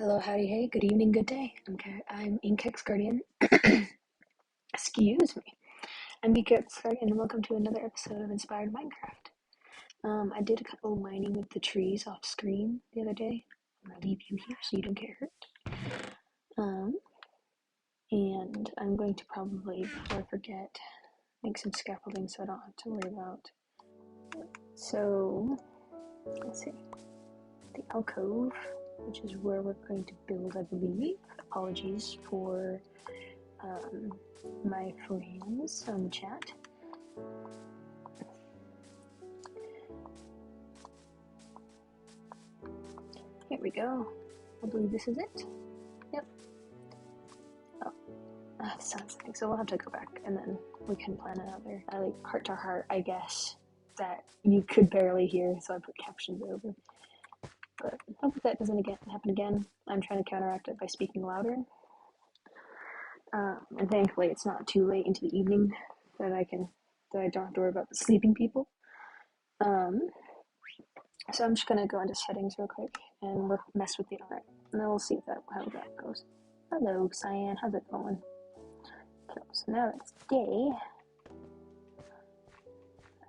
Hello, howdy, hey, good evening, good day. I'm InkHexGuardian. Excuse me. I'm InkHexGuardian, and welcome to another episode of Inspired Minecraft. I did a couple mining with the trees off screen the other day. I'm gonna leave you here so you don't get hurt. And I'm going to probably, before I forget, make some scaffolding so I don't have to worry about. So, let's see. The alcove, which is where we're going to build, I believe. Apologies for my friends on the chat. Here we go. I believe this is it. Yep. Oh, this sounds like so we'll have to go back and then we can plan another like heart to heart, I guess, that you could barely hear, so I put captions over. But I hope that doesn't happen again. I'm trying to counteract it by speaking louder. And thankfully it's not too late into the evening that I don't have to worry about the sleeping people. So I'm just gonna go into settings real quick and mess with the art, and then we'll see how that goes. Hello, Cyan, how's it going? Okay, so now it's day,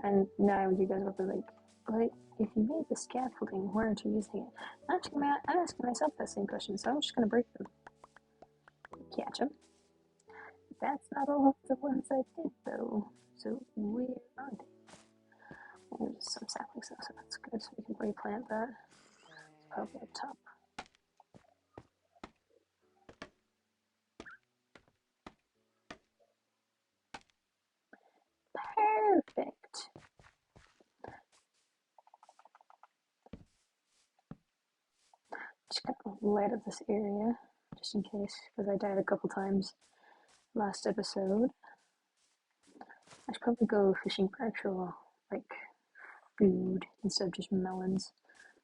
and now you guys will be like, "But if you made the scaffolding, why aren't you using it?" I'm asking myself that same question, so I'm just gonna break them. Catch them. That's not all of the ones I did though. So where are they? There's some saplings now, so that's good. So we can replant that. It's probably up top. Perfect. Just gonna light up this area, just in case, because I died a couple times last episode. I should probably go fishing for actual, like, food instead of just melons,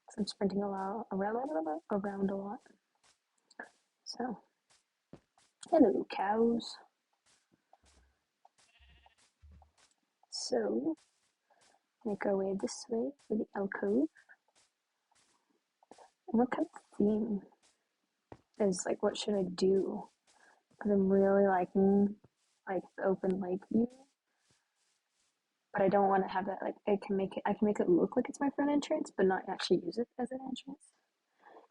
because I'm sprinting around a lot. So, hello, cows. So, make our way this way for the alcove. And what kind of theme is, like, what should I do? Because I'm really liking, like, the open lake view. But I don't want to have that, like, I can make it look like it's my front entrance, but not actually use it as an entrance.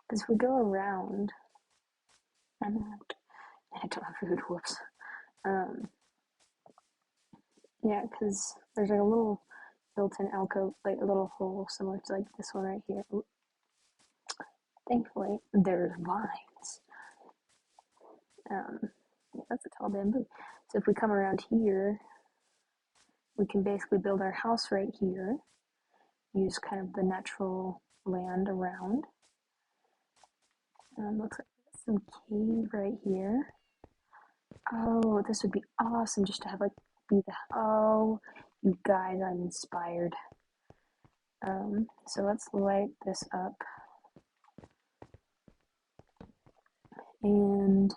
Because if we go around, I don't have food, whoops. Yeah, because there's like a little built-in alcove, like a little hole similar to like this one right here. Ooh. Thankfully, there's vines. Yeah, that's a tall bamboo. So if we come around here, we can basically build our house right here, use kind of the natural land around. Looks like there's some cave right here. Oh, this would be awesome just to have like be the, oh, you guys, I'm inspired. So let's light this up and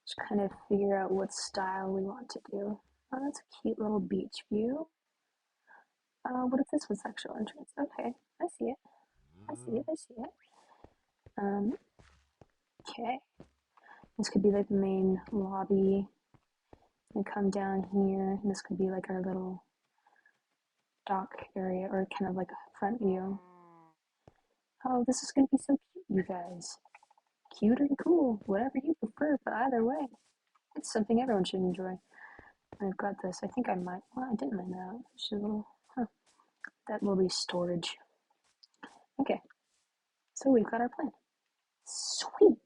just kind of figure out what style we want to do. Oh, that's a cute little beach view. What if this was actual entrance? Okay, I see it. I see it. I see it. Okay. This could be like the main lobby. And come down here. And this could be like our little dock area, or kind of like a front view. Oh, this is gonna be so cute, you guys. Cute or cool, whatever you prefer, but either way, it's something everyone should enjoy. I've got this. I think I might. Well, I didn't mine that out. Just a little. Huh. That will be storage. Okay. So we've got our plan. Sweet.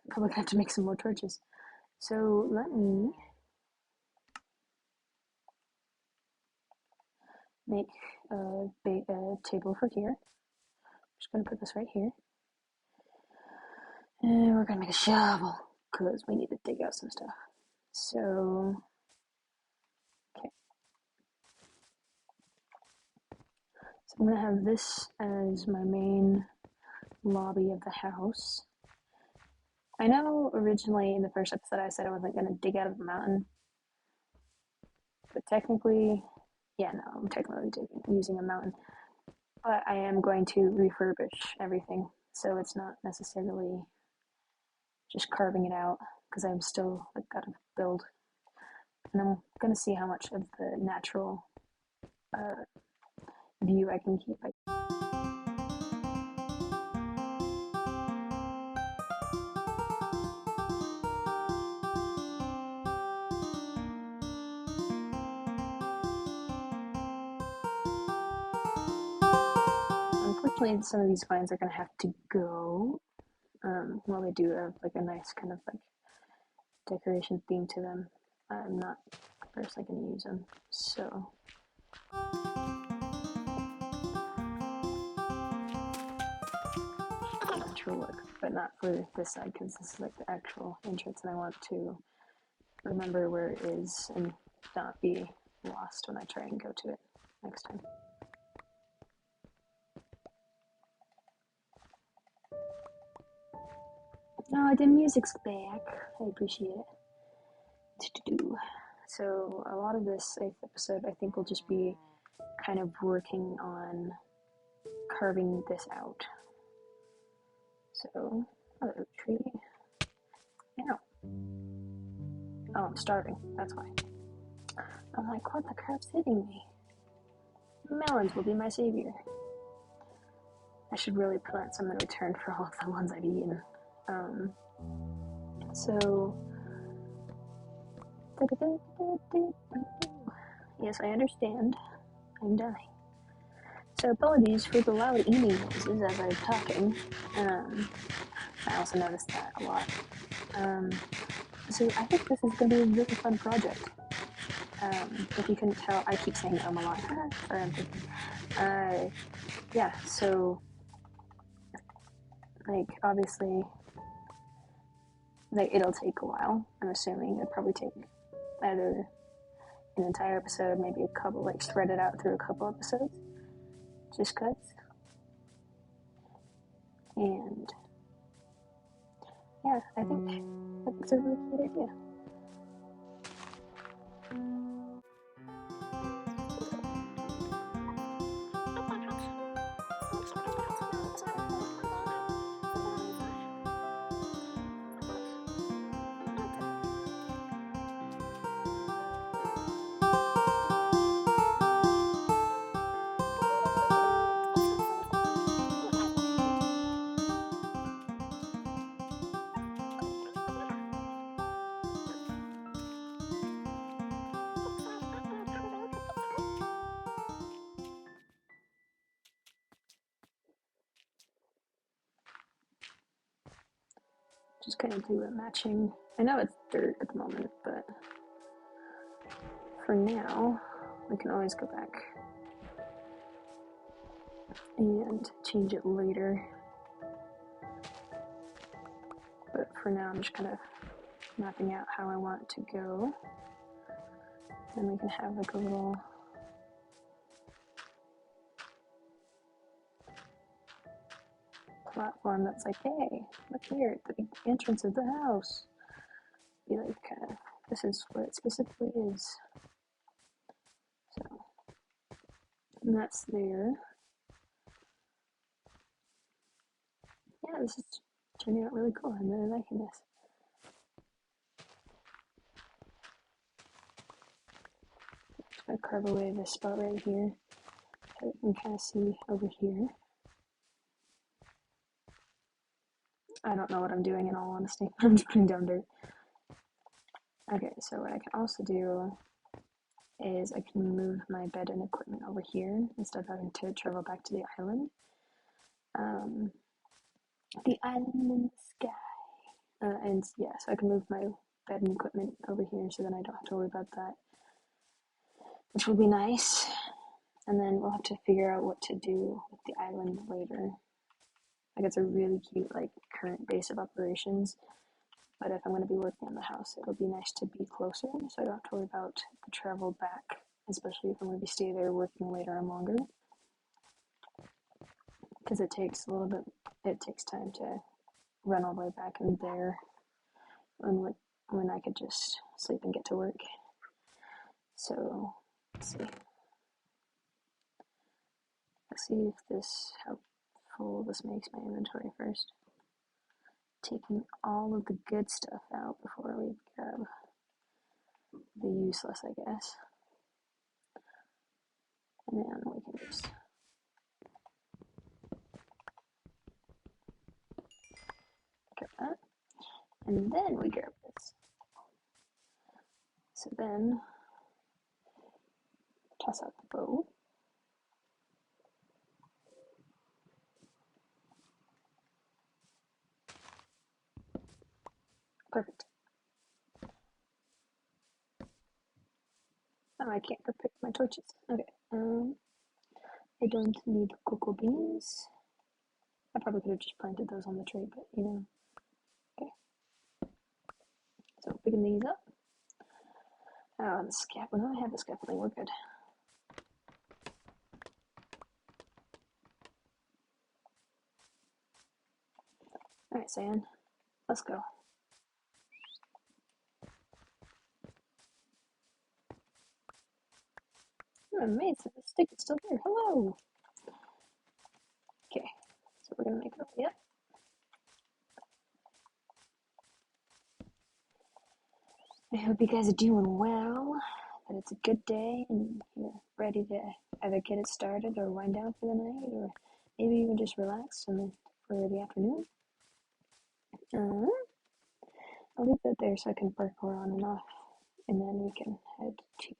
Probably gonna have to make some more torches. So let me make a table for here. I'm just gonna put this right here. And we're gonna make a shovel because we need to dig out some stuff. So, okay. So I'm gonna have this as my main lobby of the house. I know originally in the first episode I said I wasn't gonna dig out of the mountain, but technically, yeah, no, I'm technically using a mountain. But I am going to refurbish everything, so it's not necessarily just carving it out because I'm still like gotta build, and I'm gonna see how much of the natural uh, view I can keep. Unfortunately, some of these vines are gonna have to go. While they do have like a nice kind of like decoration theme to them, I'm not personally gonna use them. So natural look, but not for this side because this is like the actual entrance, and I want to remember where it is and not be lost when I try and go to it next time. Oh, the music's back. I appreciate it. So a lot of this 8th episode, I think, will just be kind of working on carving this out. So, hello tree. Ow. Oh, I'm starving. That's why. I'm like, what the crap's hitting me? Melons will be my savior. I should really plant some in return for all of the ones I've eaten. So, yes, I understand. I'm dying. So apologies for the loud eating noises as I'm talking. I also noticed that a lot. So I think this is going to be a really fun project. If you couldn't tell, I keep saying a lot. Sorry, I'm thinking. Yeah, so, like, obviously, like, it'll take a while. I'm assuming it'll probably take either an entire episode, maybe a couple, like, spread it out through a couple episodes. Just cuts. And yeah, I think that's a really good idea. Just kind of do a matching. I know it's dirt at the moment, but for now, we can always go back and change it later. But for now, I'm just kind of mapping out how I want it to go. Then we can have like a little platform that's like, hey, look here at the entrance of the house. Be like, this is what it specifically is. So, and that's there. Yeah, this is turning out really cool. I'm really liking this. Just gonna carve away this spot right here so you can kind of see over here. I don't know what I'm doing in all honesty. I'm just putting down dirt. Okay, so what I can also do is I can move my bed and equipment over here instead of having to travel back to the island. The island in the sky. And yeah, so I can move my bed and equipment over here so then I don't have to worry about that, which will be nice. And then we'll have to figure out what to do with the island later. Like, it's a really cute, like, current base of operations. But if I'm going to be working on the house, it'll be nice to be closer so I don't have to worry about the travel back, especially if I'm going to be stay there working later and longer. Because it takes time to run all the way back and there when I could just sleep and get to work. So, let's see. Let's see if this, how full this makes my inventory first. Taking all of the good stuff out before we grab the useless, I guess. And then we can just grab that. And then we grab this. So then, toss out the bow. Perfect. Oh, I can't pick my torches. Okay. I don't need cocoa beans. I probably could have just planted those on the tree, but you know. Okay. So picking these up. Oh, the scaffolding. I have the scaffolding. We're good. Alright, Cyan. Let's go. I'm amazed that the stick is still here. Hello! Okay, so we're gonna make our way up. I hope you guys are doing well, that it's a good day, and you're ready to either get it started or wind down for the night, or maybe even just relax for the afternoon. I'll leave that there so I can parkour on and off, and then we can head to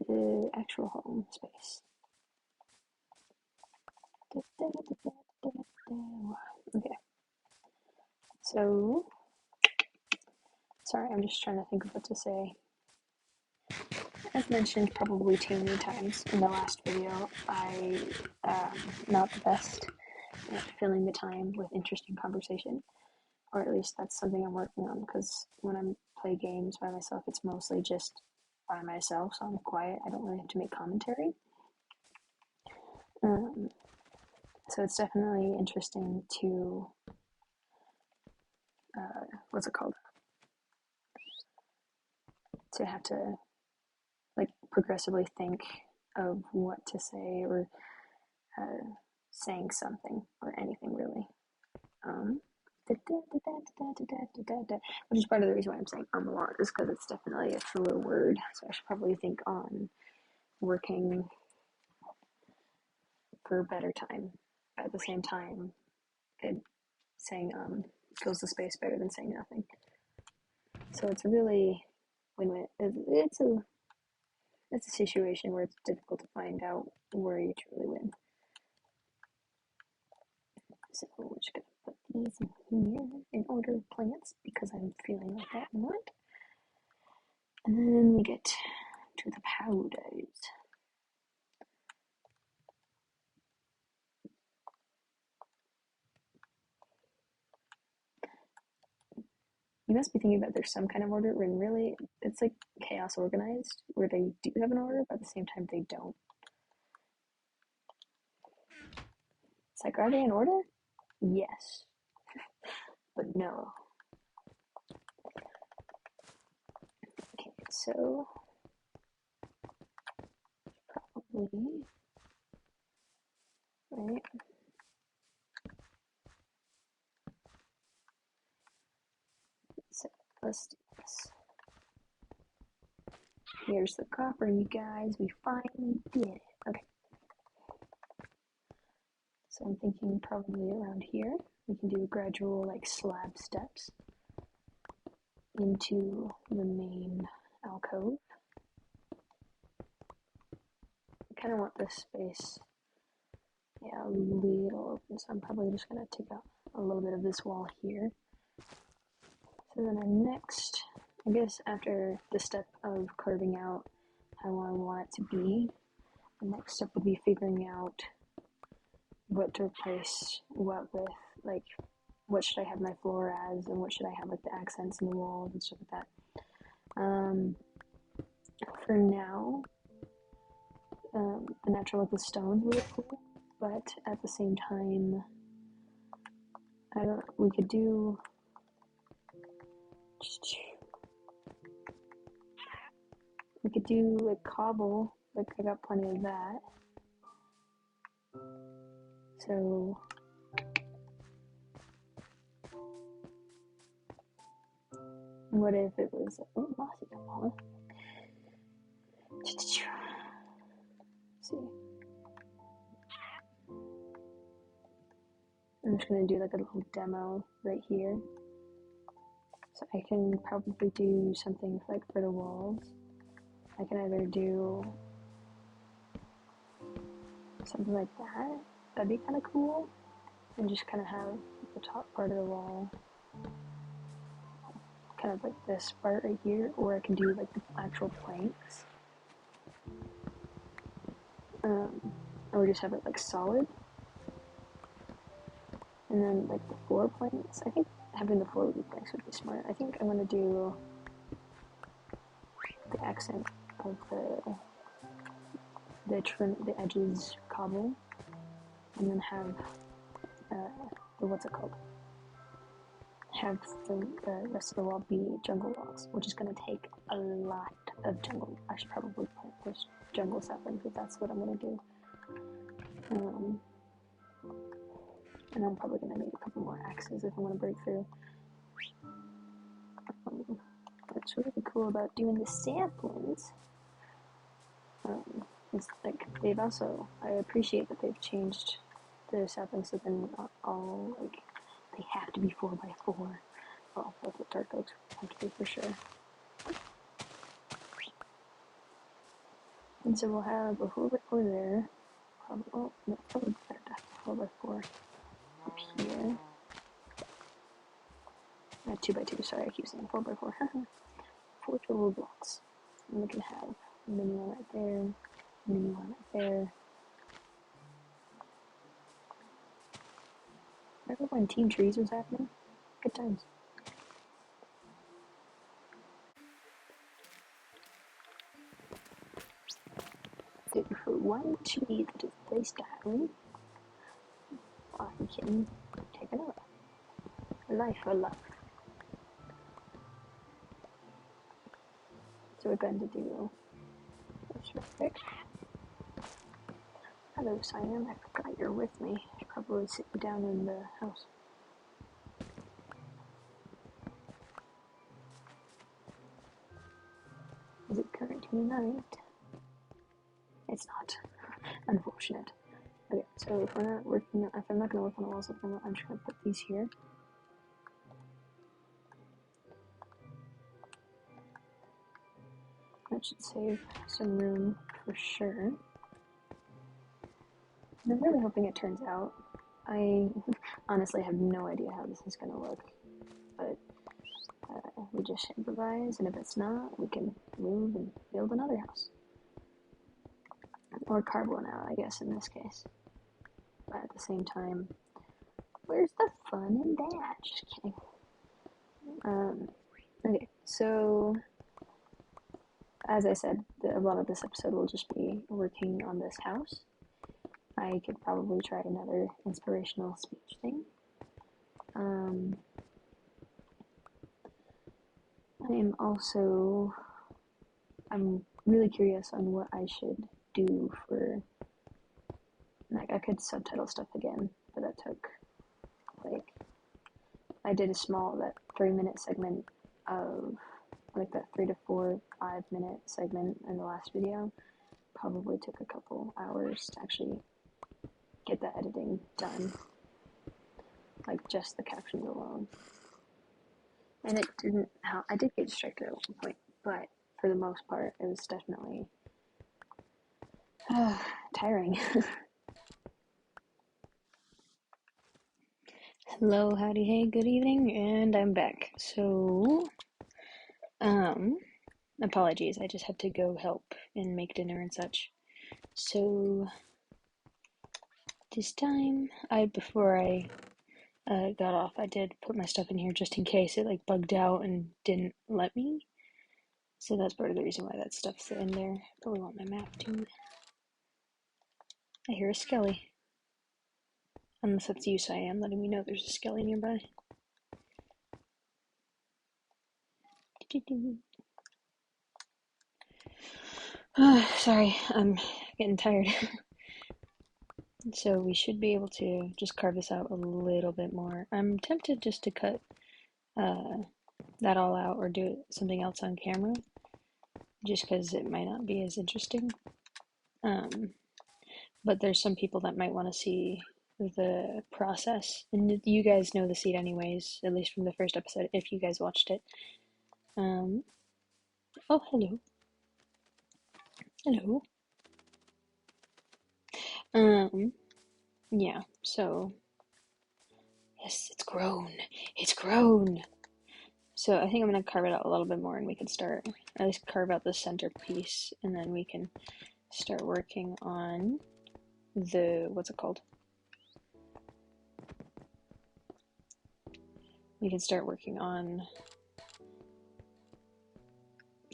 the actual home space. Okay. So, sorry, I'm just trying to think of what to say. As mentioned probably too many times in the last video, I not the best at filling the time with interesting conversation, or at least that's something I'm working on, because when I play games by myself, it's mostly just by myself, so I'm quiet. I don't really have to make commentary. So it's definitely interesting to, what's it called? To have to like progressively think of what to say, or saying something, or anything really. Which is part of the reason why I'm saying a lot, is because it's definitely a filler word, so I should probably think on working for a better time. At the same time, saying fills the space better than saying nothing. So it's a really win-win. It's a situation where it's difficult to find out where you truly win. So we're just gonna put these in here in order of plants, because I'm feeling like that a lot. And then we get to the powders. You must be thinking that there's some kind of order, when really it's like chaos organized, where they do have an order, but at the same time they don't. It's like, are they in order? Yes. But no. Okay, so probably, right? So let's do this. Here's the copper, you guys. We finally did it. Okay. So I'm thinking probably around here. We can do gradual like slab steps into the main alcove. I kind of want this space, yeah, a little open, so I'm probably just going to take out a little bit of this wall here. So then our next, I guess after the step of carving out how I want it to be, the next step would be figuring out what to replace what with, like what should I have my floor as, and what should I have like the accents in the walls and stuff like that. For now, the natural look with stones would look cool, but at the same time, we could do like cobble, like I got plenty of that. So what if it was mossy? Let's see. I'm just gonna do like a little demo right here. So I can probably do something like for the walls. I can either do something like that. That'd be kind of cool. And just kind of have the top part of the wall kind of like this part right here. Or I can do like the actual planks. Or just have it like solid. And then like the floor planks. I think having the floor planks would be smart. I think I'm gonna do the accent of the edges cobble, and then have the what's it called? Have the rest of the wall be jungle walls, which is gonna take a lot of jungle. I should probably plant those jungle saplings if that's what I'm gonna do. And I'm probably gonna need a couple more axes if I want to break through. What's really cool about doing the saplings is like they've also, I appreciate that they've changed the saplings so they're not all like they have to be 4x4. Well, that's what dark oaks have to be for sure. And so we'll have a 4x4 there. Probably better to have a 4x4 up here. 2x2, sorry, I keep saying 4x4. 4 total blocks. And we can have a mini one right there, mini one right there. Remember when Team Trees was happening? Good times. So for one tree that is placed down, I can take another. Life for love. So we're going to do this real quick. Hello, Simon. I forgot you're with me. You should probably sit you down in the house. Is it currently night? It's not. Unfortunate. Okay, so if we're not working, if I'm not going to work on the walls, I'm just going to put these here. That should save some room for sure. And I'm really hoping it turns out. I honestly have no idea how this is going to look, but we just improvise, and if it's not, we can move and build another house. Or carve one out, I guess, in this case. But at the same time, where's the fun in that? Just kidding. Okay, so as I said, a lot of this episode will just be working on this house. I could probably try another inspirational speech thing. I'm really curious on what I should do for, like, I could subtitle stuff again, but that took, like, I did a small, that 3-minute segment of, like, that 3 to 4, 5-minute segment in the last video. Probably took a couple hours to actually get the editing done, like just the captions alone. And it didn't help. I did get distracted at one point, but for the most part, it was definitely tiring. Hello, howdy, hey, good evening, and I'm back. So, apologies, I just had to go help and make dinner and such. So, this time, before I got off, I did put my stuff in here just in case it, like, bugged out and didn't let me. So that's part of the reason why that stuff's in there. I probably want my map too. I hear a skelly. Unless that's you, Cyan, letting me know there's a skelly nearby. Sorry, I'm getting tired. So we should be able to just carve this out a little bit more. I'm tempted just to cut that all out or do something else on camera, just because it might not be as interesting. But there's some people that might want to see the process, and you guys know the seed anyways, at least from the first episode, if you guys watched it. Oh, hello. Hello. Yeah, so, yes, it's grown. It's grown. So I think I'm going to carve it out a little bit more and we can start, at least carve out the center piece, and then we can start working on what's it called? We can start working on,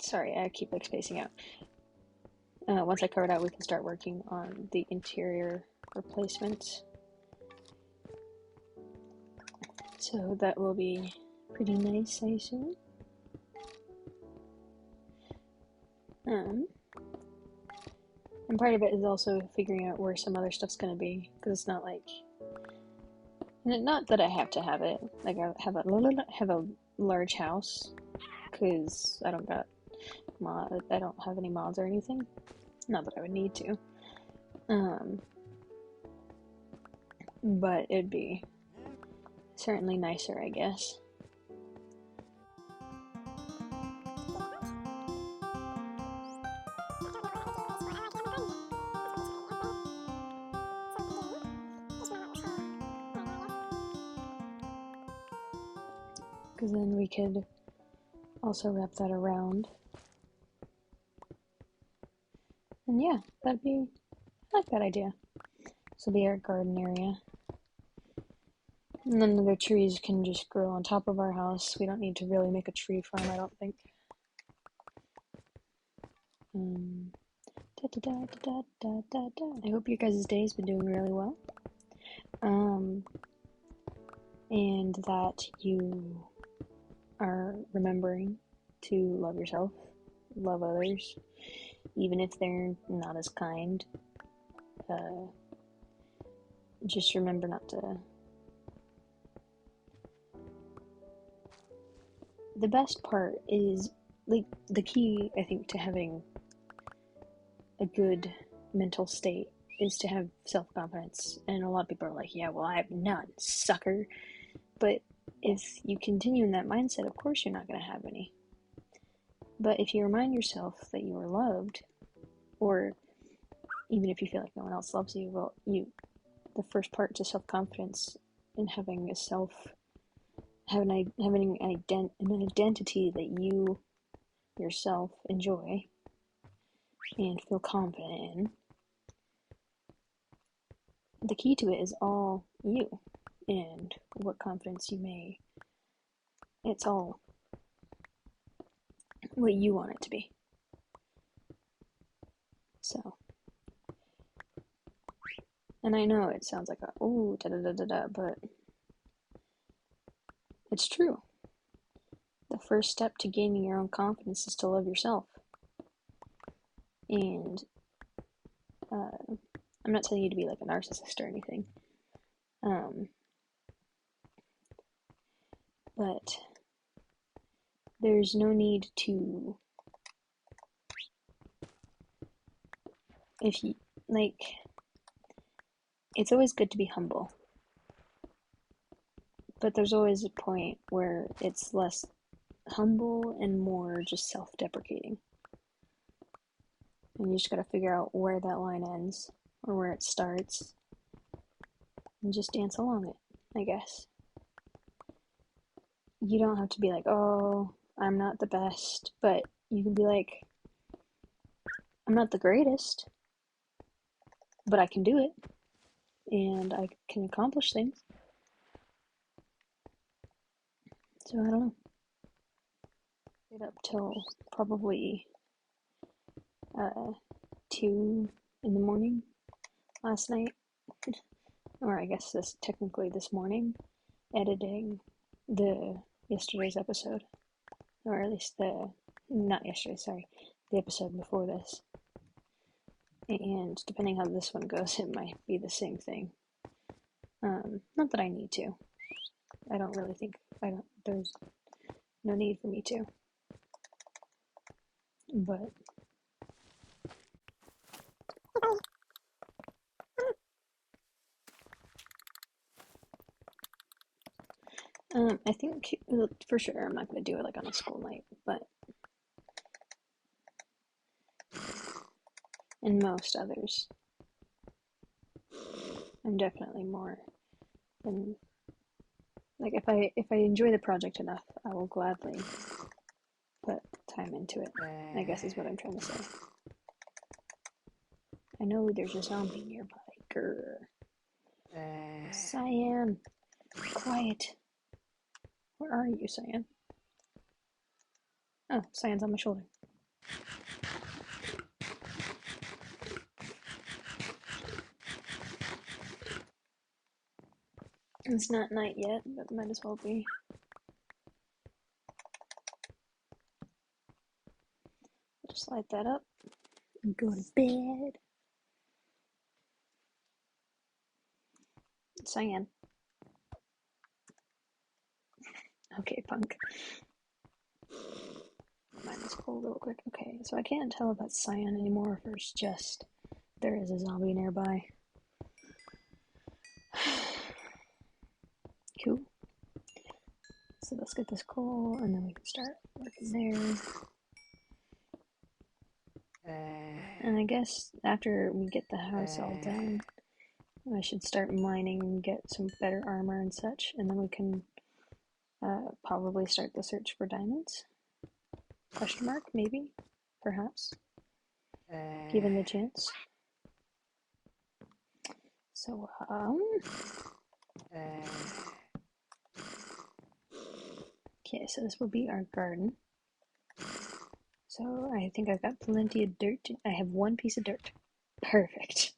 sorry, I keep like spacing out. Once I carve it out, we can start working on the interior replacement. So that will be pretty nice, I assume. And part of it is also figuring out where some other stuff's gonna be, because it's not like, not that I have to have it. Like I have a large house, because I don't have any mods or anything. Not that I would need to. But it'd be certainly nicer, I guess. Because then we could also wrap that around. And yeah, I like that idea. This will be our garden area. And then the trees can just grow on top of our house. We don't need to really make a tree farm, I don't think. I hope your guys' day has been doing really well. And that you are remembering to love yourself, love others, even if they're not as kind. Just remember not to. The best part is, like, the key, I think, to having a good mental state is to have self-confidence. And a lot of people are like, yeah, well, I have none, sucker. But if you continue in that mindset, of course you're not going to have any. But if you remind yourself that you are loved, or even if you feel like no one else loves you, well, the first part to self-confidence and having an identity that you yourself enjoy and feel confident in. The key to it is all you and what confidence you may. It's all what you want it to be. So, and I know it sounds like but it's true. The first step to gaining your own confidence is to love yourself. And I'm not telling you to be like a narcissist or anything. But there's no need to, if you, like, it's always good to be humble. But there's always a point where it's less humble and more just self-deprecating. And you just gotta figure out where that line ends, or where it starts, and just dance along it, I guess. You don't have to be like, oh, I'm not the best, but you can be like, I'm not the greatest, but I can do it, and I can accomplish things. So I don't know. Stayed up till probably 2 in the morning last night, or I guess technically this morning, editing yesterday's episode, or at least not yesterday, sorry, the episode before this. And depending how this one goes, it might be the same thing. Not that I need to. I don't really think, there's no need for me to. But I think for sure I'm not going to do it like on a school night, but in most others, I'm definitely more than like if I enjoy the project enough, I will gladly put time into it, I guess is what I'm trying to say. I know there's a zombie nearby. Grr. Cyan, quiet. Where are you, Cyan? Oh, Cyan's on my shoulder. It's not night yet, but might as well be. Just light that up and go to bed. Cyan. Okay, punk. Mind this cold real quick. Okay, so I can't tell if that's Cyan anymore or if it's just there is a zombie nearby. Cool. So let's get this coal and then we can start working there. And I guess after we get the house all done, I should start mining and get some better armor and such, and then we can probably start the search for diamonds. Question mark, maybe, perhaps, given the chance. So, okay, so this will be our garden. So I think I've got plenty of dirt. I have one piece of dirt. Perfect.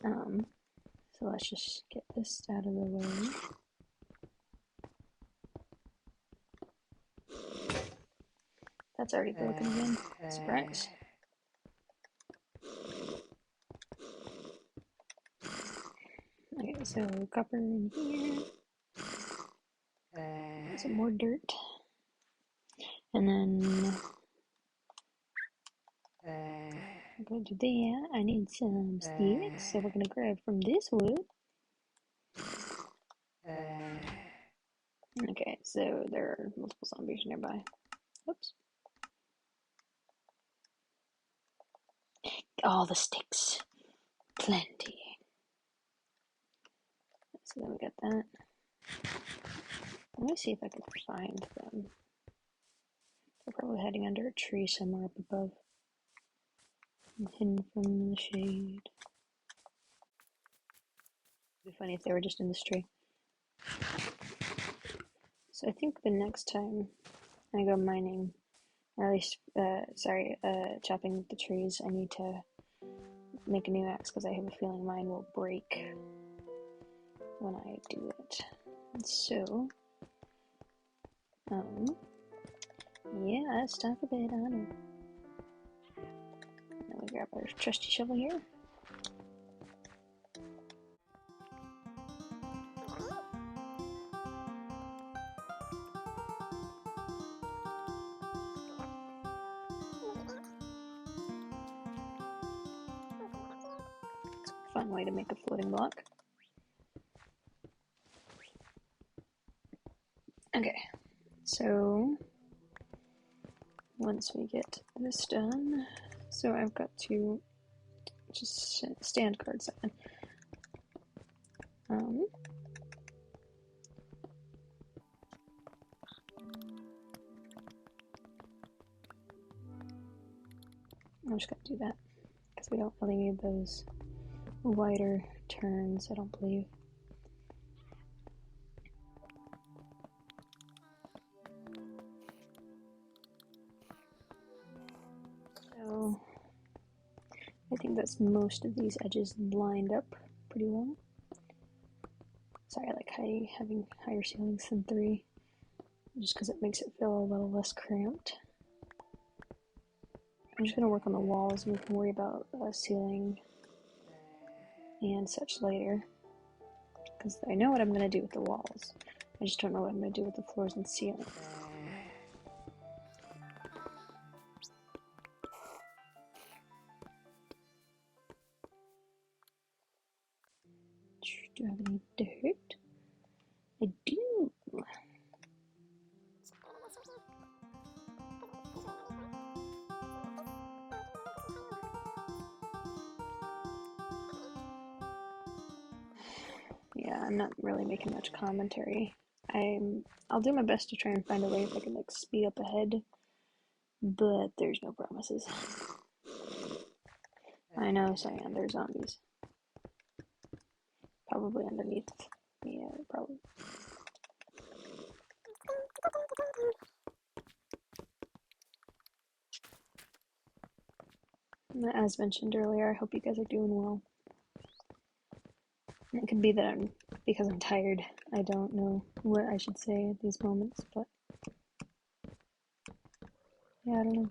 So let's just get this out of the way. That's already broken again. Surprise. Okay, so copper in here. Some more dirt. And then I'm going to do that. I need some sticks, so we're going to grab from this wood. Okay, so there are multiple zombies nearby. Oops. All the sticks. Plenty. So then we got that. Let me see if I can find them. They're probably hiding under a tree somewhere up above. And hidden from the shade. It'd be funny if they were just in this tree. So I think the next time I go mining, or at least, chopping the trees, I need to make a new axe because I have a feeling mine will break when I do it. And so, yeah, let's talk a bit on it. Then we grab our trusty shovel here. It's a fun way to make a floating block. Okay, so once we get this done, so I've got to just stand card 7. I'm just gonna do that because we don't really need those wider turns, I don't believe. So I think that's most of these edges lined up pretty well. Sorry, I like having higher ceilings than 3, just because it makes it feel a little less cramped. I'm just gonna work on the walls and we can worry about ceiling and such later. Because I know what I'm gonna do with the walls. I just don't know what I'm gonna do with the floors and ceiling. Do I have any dirt? I do! Yeah, I'm not really making much commentary. I'll do my best to try and find a way if I can like speed up ahead, but there's no promises. I know, Cyan, they're zombies. Probably underneath. Yeah, probably. As mentioned earlier, I hope you guys are doing well. It could be that because I'm tired. I don't know what I should say at these moments, but yeah, I don't know.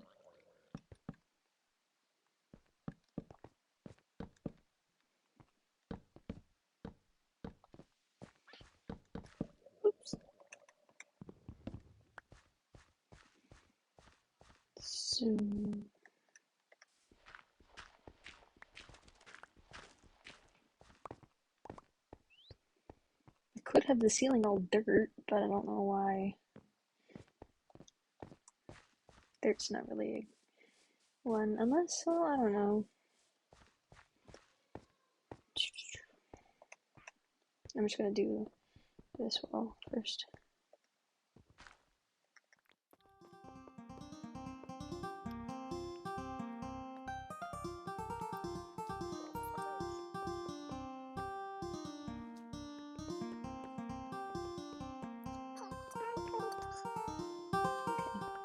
Oops. So I could have the ceiling all dirt, but I don't know why. Dirt's not really one, unless, well, I don't know. I'm just gonna do this wall first.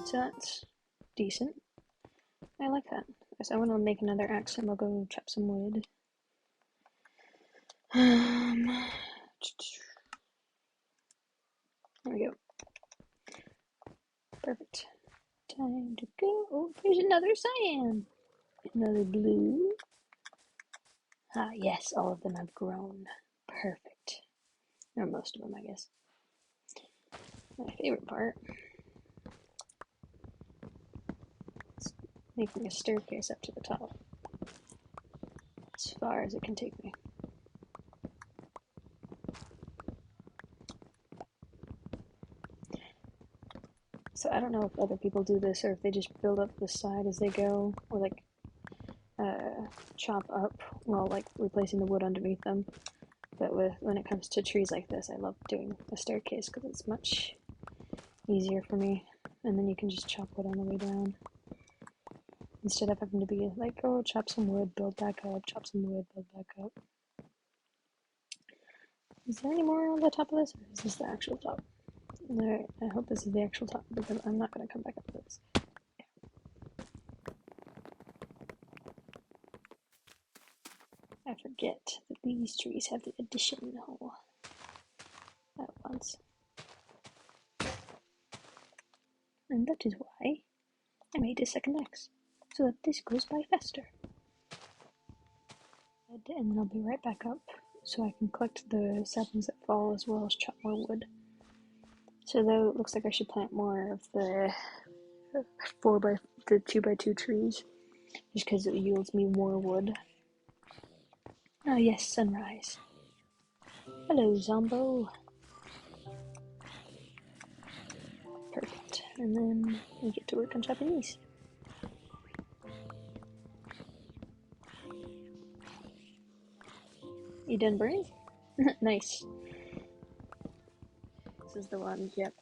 So that's decent. I like that. So I want to make another axe and I'll go chop some wood. There we go. Perfect. Time to go. Oh, there's another cyan. Another blue. Ah, yes, all of them have grown. Perfect. Or most of them, I guess. My favorite part is making a staircase up to the top. As far as it can take me. So I don't know if other people do this or if they just build up the side as they go, or like chop up while like replacing the wood underneath them. But when it comes to trees like this, I love doing a staircase because it's much easier for me. And then you can just chop wood on the way down. Instead of having to be like, oh, chop some wood, build back up, chop some wood, build back up. Is there any more on the top of this? Or is this the actual top? Alright, I hope this is the actual top because I'm not going to come back up to this. I forget that these trees have the additional at once. And that is why I made a second axe, so that this goes by faster. And then I'll be right back up, so I can collect the saplings that fall as well as chop more wood. So though it looks like I should plant more of the 2x2 trees, just because it yields me more wood. Ah yes, sunrise. Hello, Zombo. Perfect. And then we get to work on chopping these. You done burning? Nice. This is the one, yep.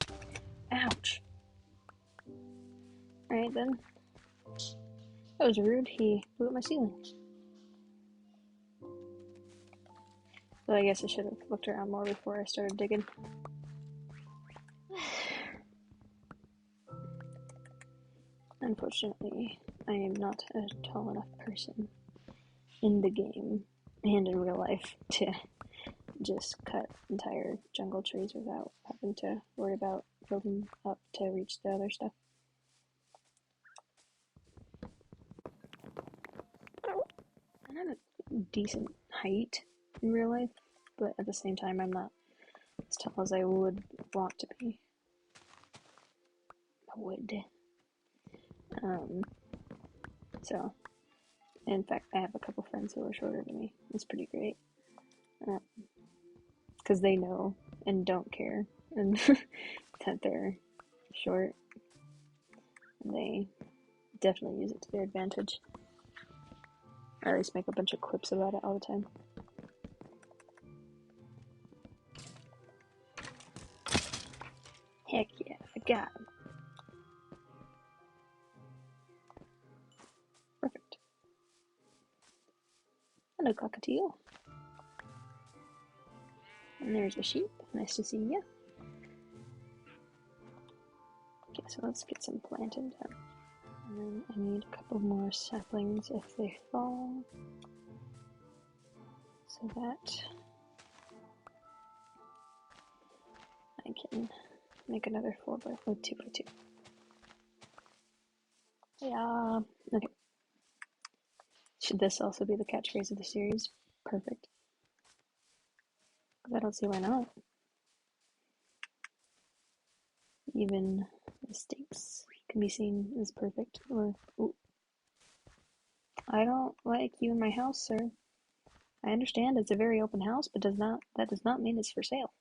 Ouch. Alright then. That was rude, he blew up my ceiling. So I guess I should have looked around more before I started digging. Unfortunately, I am not a tall enough person in the game and in real life to just cut entire jungle trees without having to worry about building up to reach the other stuff. decent height in real life, but at the same time, I'm not as tall as I would want to be. So, in fact, I have a couple friends who are shorter than me. It's pretty great. Because they know and don't care and that they're short. They definitely use it to their advantage. Or at least make a bunch of quips about it all the time. Heck yeah, I got him. Perfect. Hello, cockatiel. And there's a sheep. Nice to see ya. Okay, so let's get some planted down. And then I need a couple more saplings if they fall. So that I can make another 2x2. Yeah. Okay. Should this also be the catchphrase of the series? Perfect. Because I don't see why not. Even mistakes can be seen as perfect. Or, ooh. I don't like you in my house, sir. I understand it's a very open house, but that does not mean it's for sale.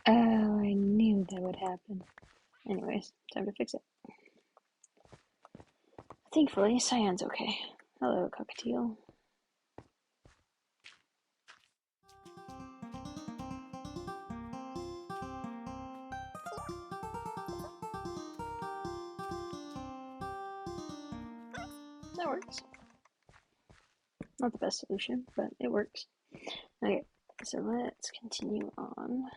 Oh, I knew that would happen. Anyways, time to fix it. Thankfully, Cyan's okay. Hello, cockatiel. That works. Not the best solution, but it works. Okay, so let's continue on.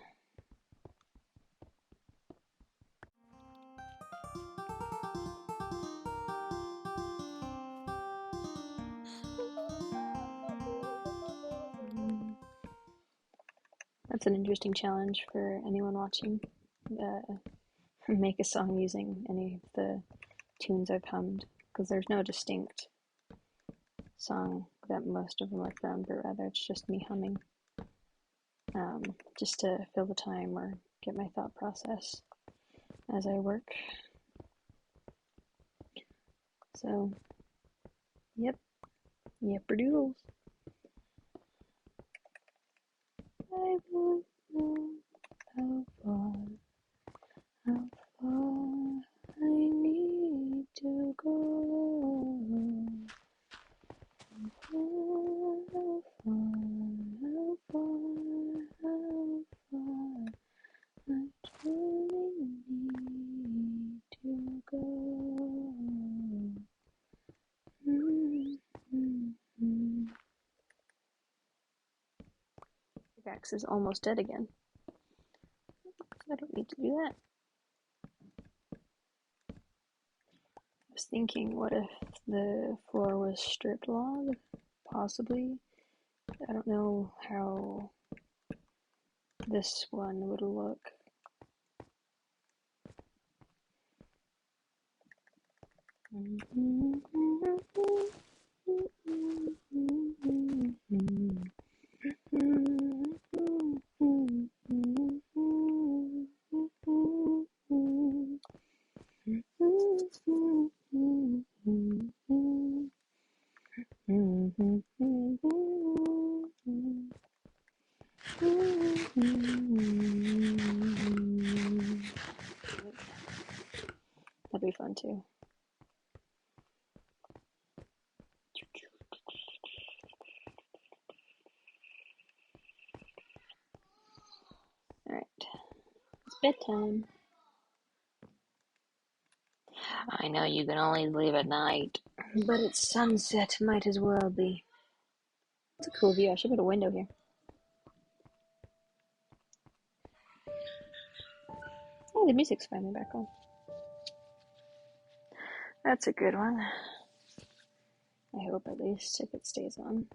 That's an interesting challenge for anyone watching. Make a song using any of the tunes I've hummed, because there's no distinct song that most of them are from, but rather it's just me humming, just to fill the time or get my thought process as I work. So, yepperdoodles. I won't know how far I need to go. How far I truly need to go. Pickaxe is almost dead again. I don't need to do that. I was thinking, what if the floor was stripped log? Possibly. I don't know how this one would look. That'd be fun too. Alright. It's bedtime. I know you can only leave at night, but it's sunset, might as well be. It's a cool view. I should put a window here. Oh, the music's finally back on. That's a good one. I hope, at least, if it stays on.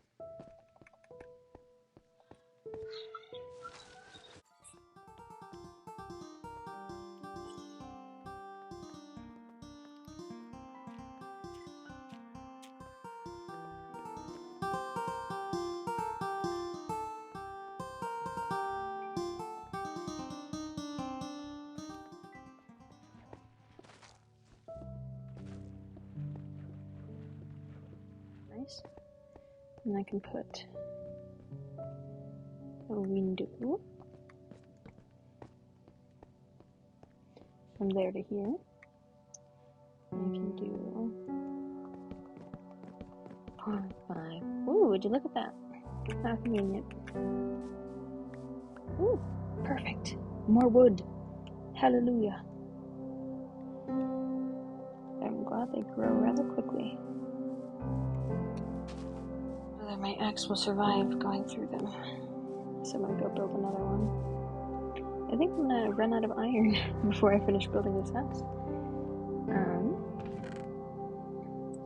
nice. And I can put a window from there to here. I can do 4, 5. Ooh, would you look at that? How convenient. Ooh, perfect. More wood. Hallelujah. I'm glad they grow rather quickly. Whether my axe will survive going through them. So I'm gonna go build another one. I think I'm gonna run out of iron before I finish building this house.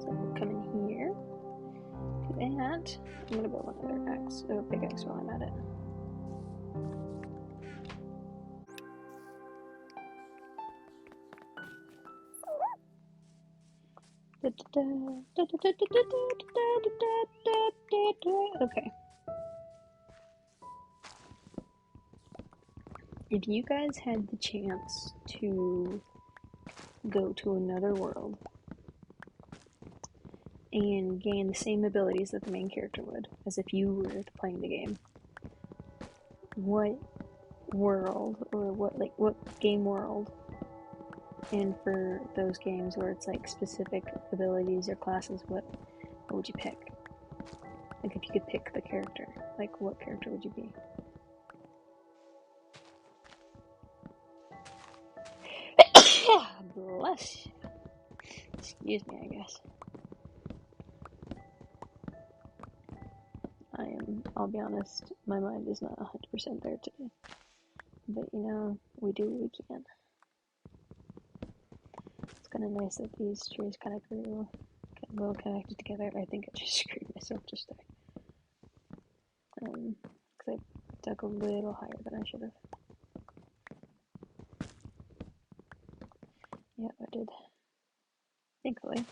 So we'll come in here. Do that. I'm gonna build another axe, a big axe while I'm at it. Okay. If you guys had the chance to go to another world and gain the same abilities that the main character would, as if you were playing the game, what world, or what game world, and for those games where it's like specific abilities or classes, what would you pick? Like if you could pick the character, like what character would you be? Bless you. Excuse me, I guess. I'll be honest, my mind is not 100% there today. But you know, we do what we can. It's kind of nice that these trees kind of grew well connected together. I think I just screwed myself just there. Because I dug a little higher than I should have. Yeah, I did. Thankfully.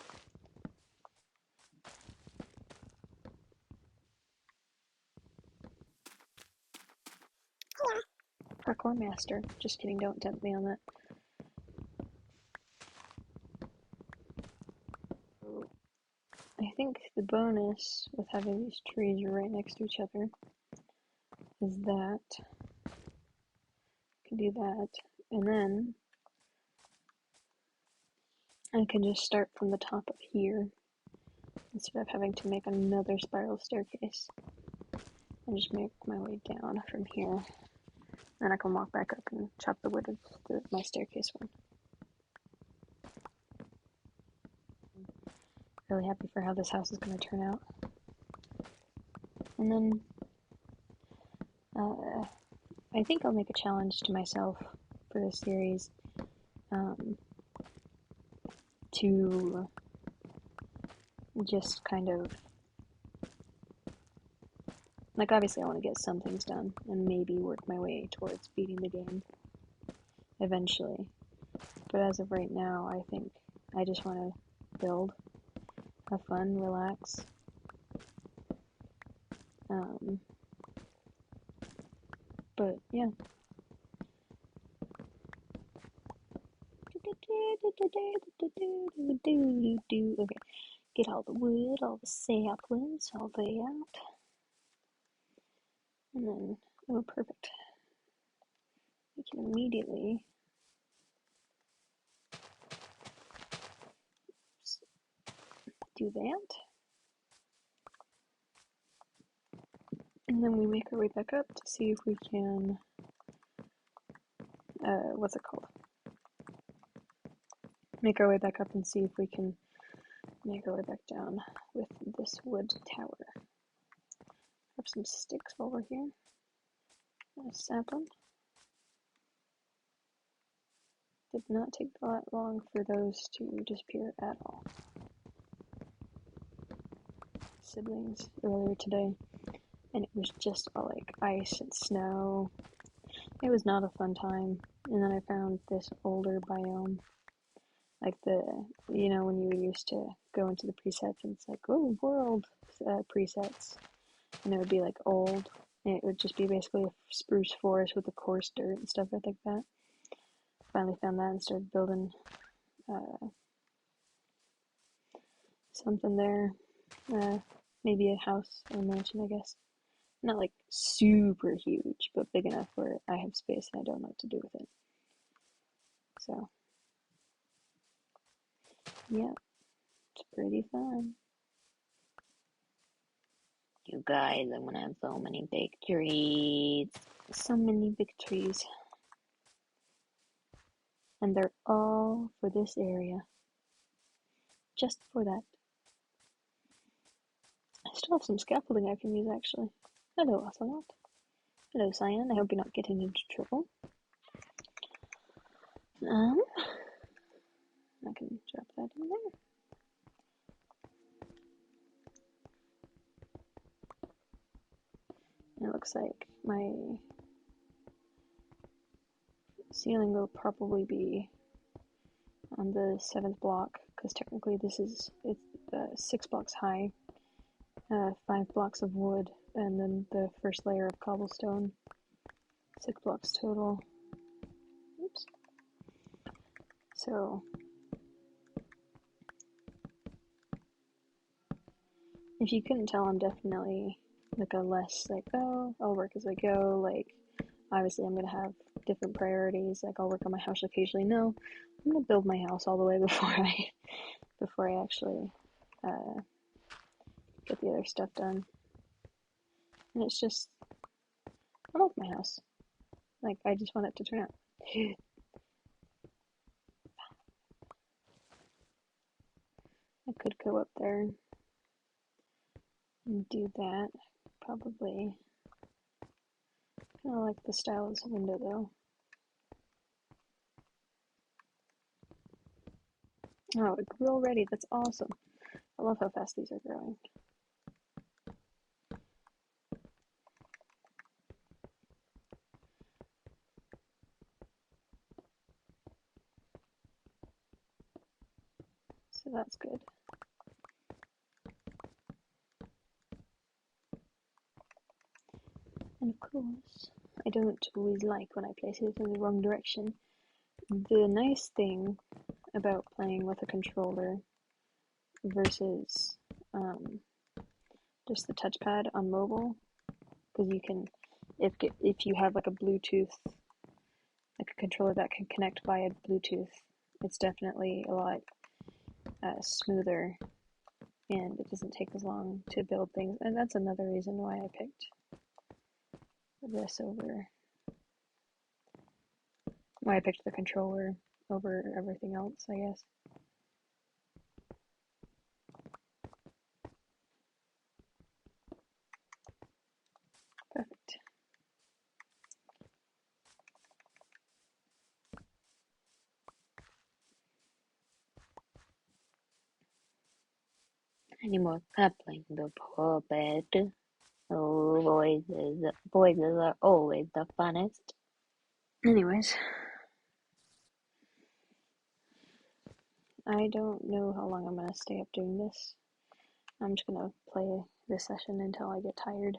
Parkour master. Just kidding, don't tempt me on that. I think the bonus with having these trees right next to each other is that I can do that, and then I can just start from the top of here instead of having to make another spiral staircase. And just make my way down from here. Then I can walk back up and chop the wood of my staircase one. Really happy for how this house is going to turn out. And then I think I'll make a challenge to myself for this series to just kind of, like, obviously I want to get some things done and maybe work my way towards beating the game eventually. But as of right now, I think I just want to build, have fun, relax. But yeah. Okay, get all the wood, all the saplings, all the out. And then, oh, perfect. We can immediately do that. And then we make our way back up to see if we can, what's it called? Make our way back up and see if we can make our way back down with this wood tower. Have some sticks while we're here. Sap them. Did not take that long for those to disappear at all. Siblings earlier today, and it was just all like ice and snow. It was not a fun time. And then I found this older biome, like you know, when you used to go into the presets and it's like, oh, world presets, and it would be like old, and it would just be basically a spruce forest with the coarse dirt and stuff like that. Finally found that and started building something there. maybe a house or a mansion, I guess. Not like super huge, but big enough where I have space and I don't know what to do with it. So, yeah, it's pretty fun. You guys, I'm gonna have so many victories. So many victories. And they're all for this area. Just for that. I still have some scaffolding I can use, actually. Hello, Ocelot. Hello, Cyan. I hope you're not getting into trouble. I can drop that in there. It looks like my ceiling will probably be on the 7th block, because technically it's 6 blocks high, 5 blocks of wood, and then the first layer of cobblestone. 6 blocks total. Oops. So, if you couldn't tell, I'm definitely like a less like, oh, I'll work as I go. Like, obviously, I'm gonna have different priorities. Like, I'll work on my house occasionally. No, I'm gonna build my house all the way before I actually get the other stuff done. And it's just, I love my house. Like, I just want it to turn out. I could go up there and do that. Probably. Kind of like the style of this window, though. Oh, it grew already. That's awesome. I love how fast these are growing. So that's good. And of course, I don't always like when I place it in the wrong direction. The nice thing about playing with a controller versus just the touchpad on mobile, because you can, if you have like a Bluetooth, like a controller that can connect via Bluetooth, it's definitely a lot smoother, and it doesn't take as long to build things. And that's another reason why I picked this over, why I picked the controller over everything else, I guess. Perfect. Any more coupling the puppet? Oh, voices are always the funnest. Anyways, I don't know how long I'm gonna stay up doing this. I'm just gonna play this session until I get tired.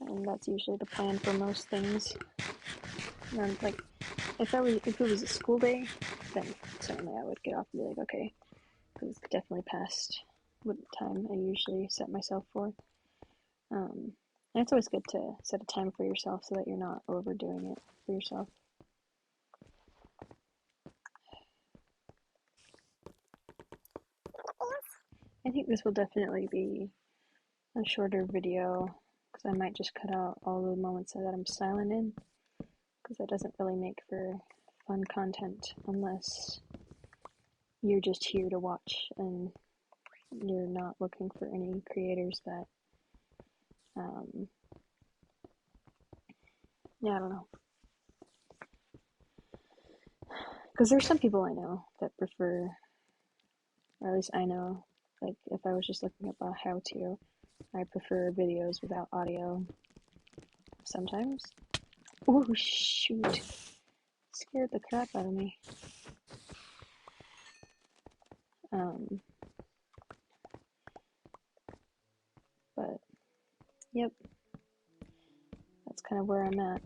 And that's usually the plan for most things. And like, if it was a school day, then certainly I would get off and be like, okay, because it's definitely past what time I usually set myself for. And it's always good to set a time for yourself so that you're not overdoing it for yourself. I think this will definitely be a shorter video, because I might just cut out all the moments that I'm silent in, because that doesn't really make for fun content unless you're just here to watch and you're not looking for any creators that, yeah, I don't know. Because there's some people I know that prefer, or at least I know, like if I was just looking up a how-to, I prefer videos without audio sometimes. Oh shoot, scared the crap out of me. But yep, that's kind of where I'm at.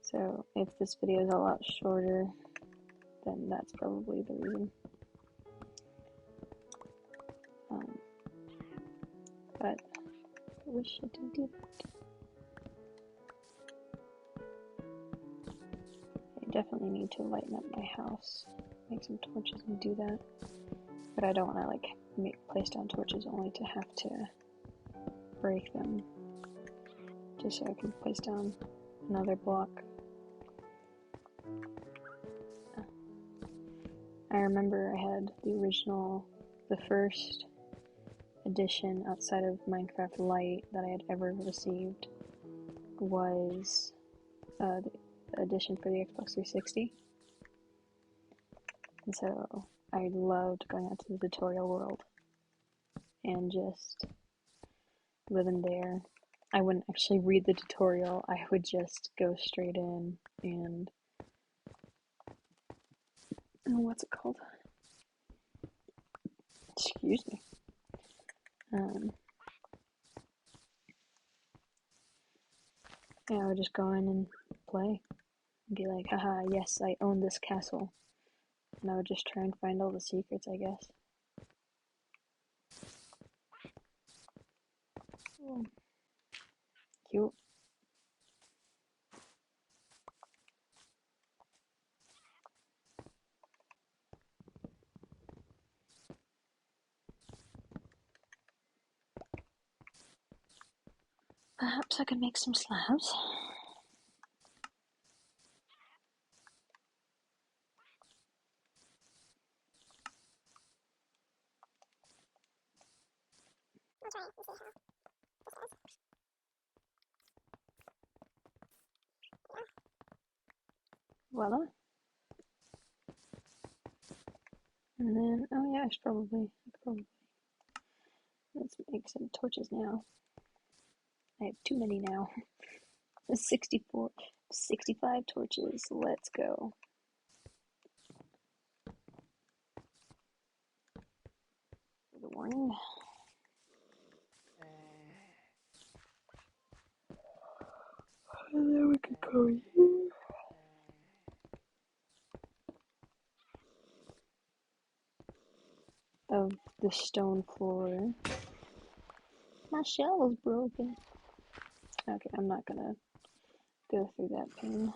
So if this video is a lot shorter, then that's probably the reason. but I wish I didn't do that. I definitely need to lighten up my house, make some torches and do that. But I don't want to like place down torches only to have to break them, just so I can place down another block. I remember I had the first edition outside of Minecraft Lite that I had ever received was the edition for the Xbox 360. And so I loved going out to the tutorial world and just living there. I wouldn't actually read the tutorial, I would just go straight in and what's it called? Excuse me. Yeah, I would just go in and play. And be like, haha, yes, I own this castle. And I would just try and find all the secrets, I guess. Oh, cute. Perhaps I could make some slabs. Voila. And then, oh yeah, I could probably, let's make some torches now. I have too many now. 64, 65 torches, let's go. For the warning. And then we can go here. Of the stone floor. My shell is broken. Okay, I'm not gonna go through that pain.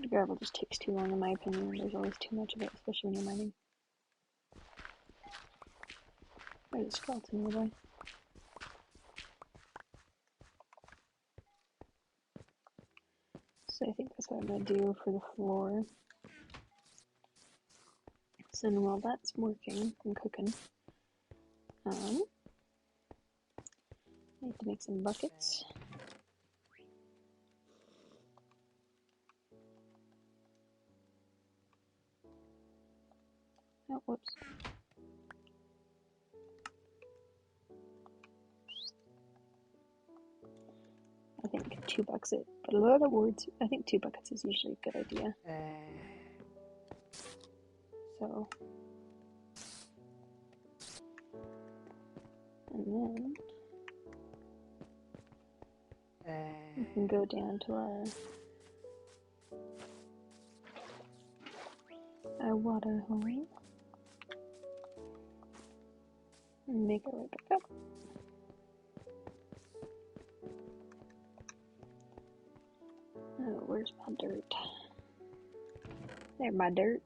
The gravel just takes too long in my opinion. There's always too much of it, especially when you're mining. There's a skeleton nearby. So I think that's what I'm gonna do for the floor. So then while that's working and cooking, I need to make some buckets. Oh, whoops. I think 2 buckets, but a lot of words. I think 2 buckets is usually a good idea. So, and then we can go down to our water hole and make our way back up. Oh, where's my dirt? There, my dirt.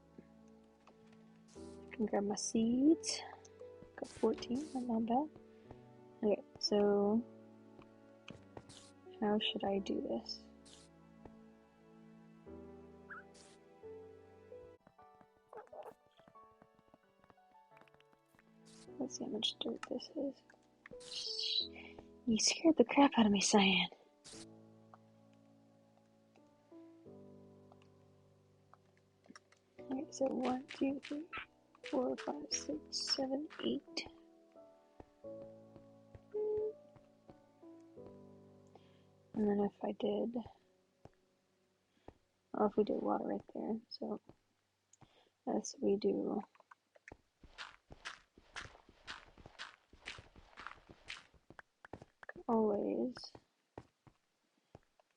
I can grab my seeds. Got 14, not bad. Okay, so how should I do this? Let's see how much dirt this is. You scared the crap out of me, Cyan. Alright, so 1, 2, 3, 4, 5, 6, 7, 8. And then if I did, well, if we did water right there, so as we do always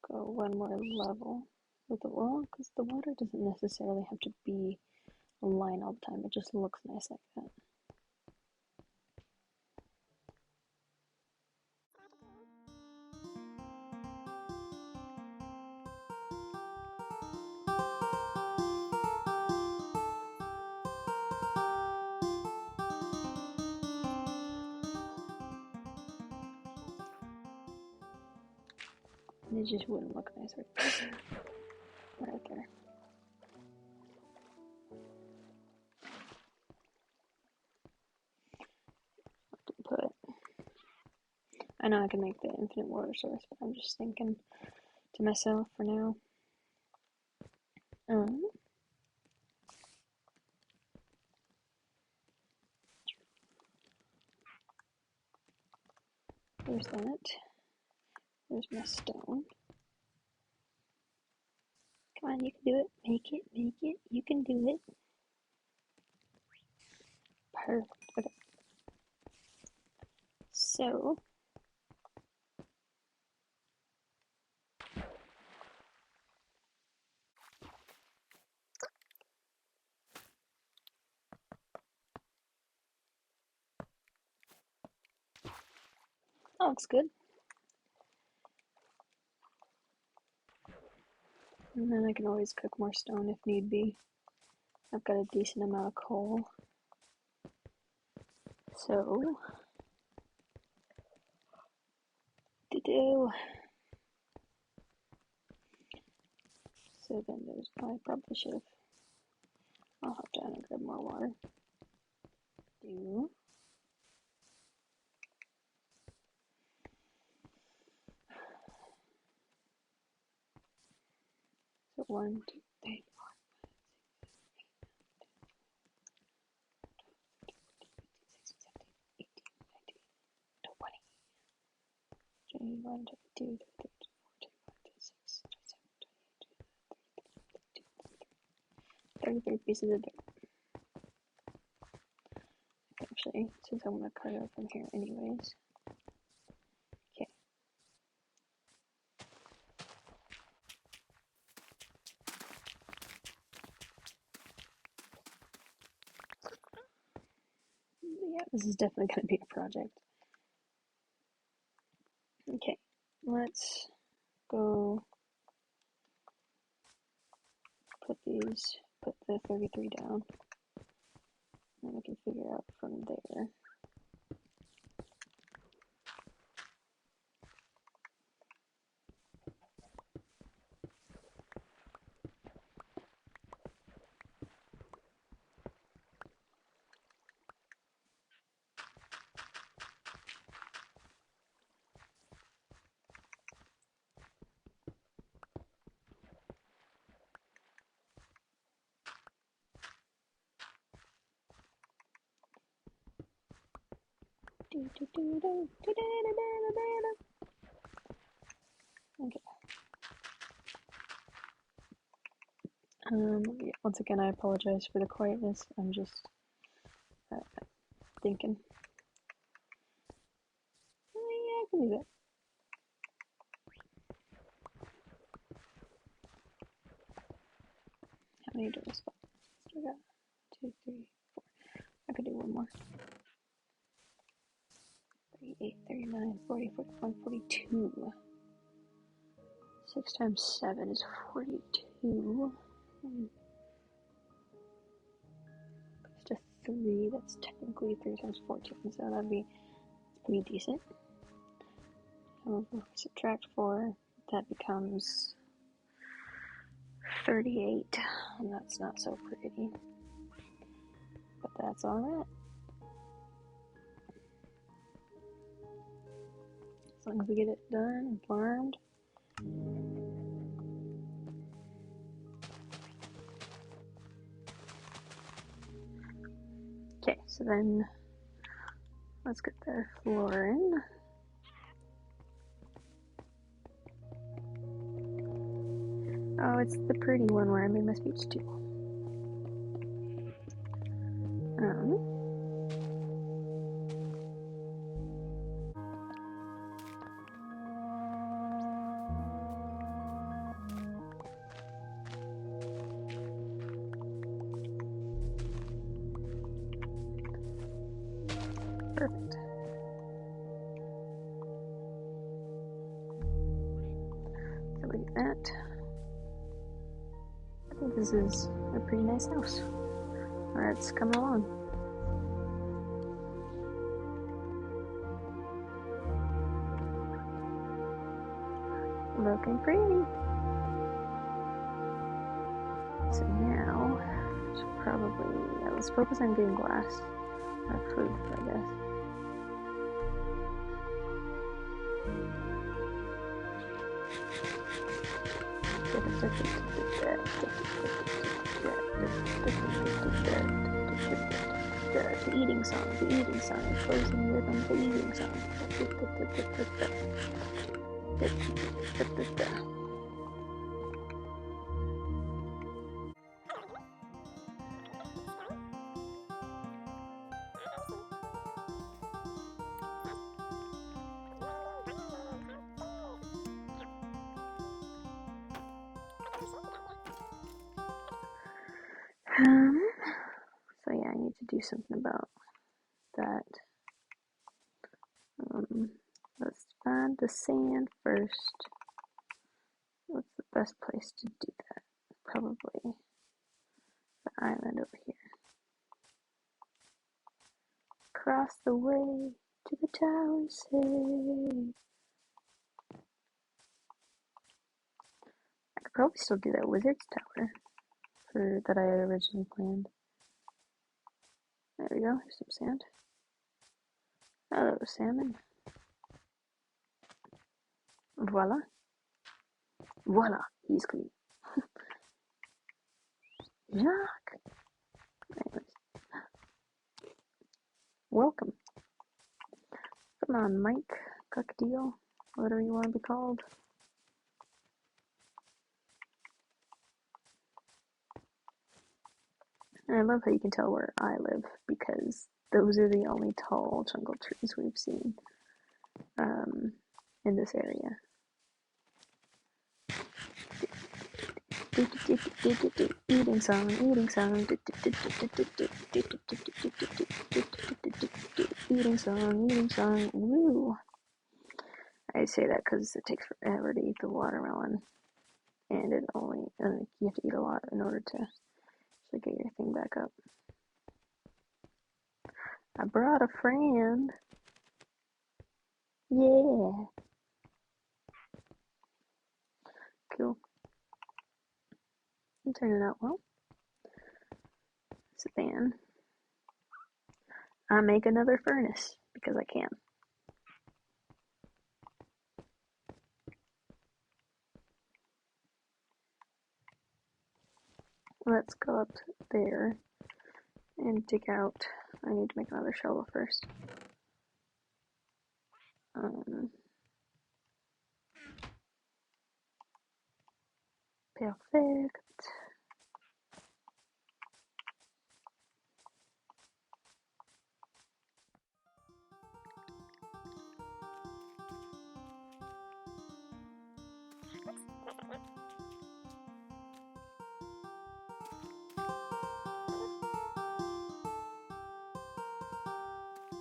go one more level with the wall, because the water doesn't necessarily have to be a line all the time, it just looks nice like that. And it just wouldn't look nice right there. Put. I know I can make the infinite water source, but I'm just thinking to myself for now. There's that. There's my stone. Come on, you can do it. Make it, make it. You can do it. Perfect. Okay. So, that looks good. And then I can always cook more stone if need be. I've got a decent amount of coal. So, so then there's, I probably should have, I'll hop down and grab more water. So 1, 2, 3, 4, 5, 6, 7, 8, 9, 10, 11, 12, 13, 14, 15, 16, 17, 18, 19, 20, 21, 22, 33 pieces of dirt. Actually, since I'm going to cut it up from here anyways. Okay. Yeah, this is definitely going to be a project. Okay, let's go put the 33 down. And we can figure out from there. Okay. Yeah, once again, I apologize for the quietness. I'm just thinking. Yeah, I can do that. How many doors left? I got 2, 3, 4. I could do one more. 38, 39, 40, 41, 42. 6 times 7 is 42. Just 3, that's technically 3 times 14, so that'd be pretty decent. However, if we subtract 4, that becomes 38, and that's not so pretty. But that's alright. As long as we get it done and farmed. Okay, so then let's get the floor in. Oh, it's the pretty one where I made my speech too. Perfect. So we get that. I think this is a pretty nice house. Or it's coming along. looking pretty. So now, should probably, let's focus on getting glass. Or proof, I guess. The eating song, closing rhythm, the eating song. So yeah, I need to do something about that. Let's find the sand first. What's the best place to do that? Probably the island over here. Cross the way to the tower, say. I could probably still do that wizard's tower that I had originally planned. There we go, here's some sand. Hello, salmon. Voila. Voila, he's clean. Yuck. Anyways. Welcome. Come on, Mike, Cockatiel, whatever you want to be called. And I love how you can tell where I live, because those are the only tall jungle trees we've seen in this area. Eating song, eating song, eating song, woo! I say that because it takes forever to eat the watermelon, and you have to eat a lot in order to actually get your thing back up. I brought a friend. Yeah. Cool. I'm turning out well. So then, I make another furnace because I can. Let's go up there and dig out. I need to make another shovel first. Perfect.